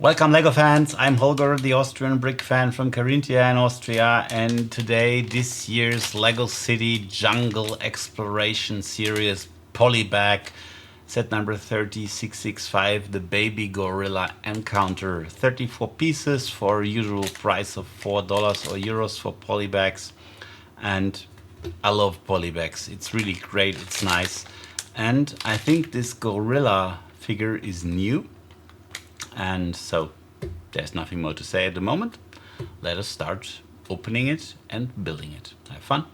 Welcome LEGO fans, I'm Holger, the Austrian brick fan from Carinthia in Austria, and today this year's LEGO City Jungle Exploration Series Polybag set number 30665, the Baby Gorilla Encounter. 34 pieces for a usual price of $4 or euros for polybags, and I love polybags. It's really great, it's nice, and I think this gorilla figure is new. And so there's nothing more to say at the moment. Let us start opening it and building it. Have fun.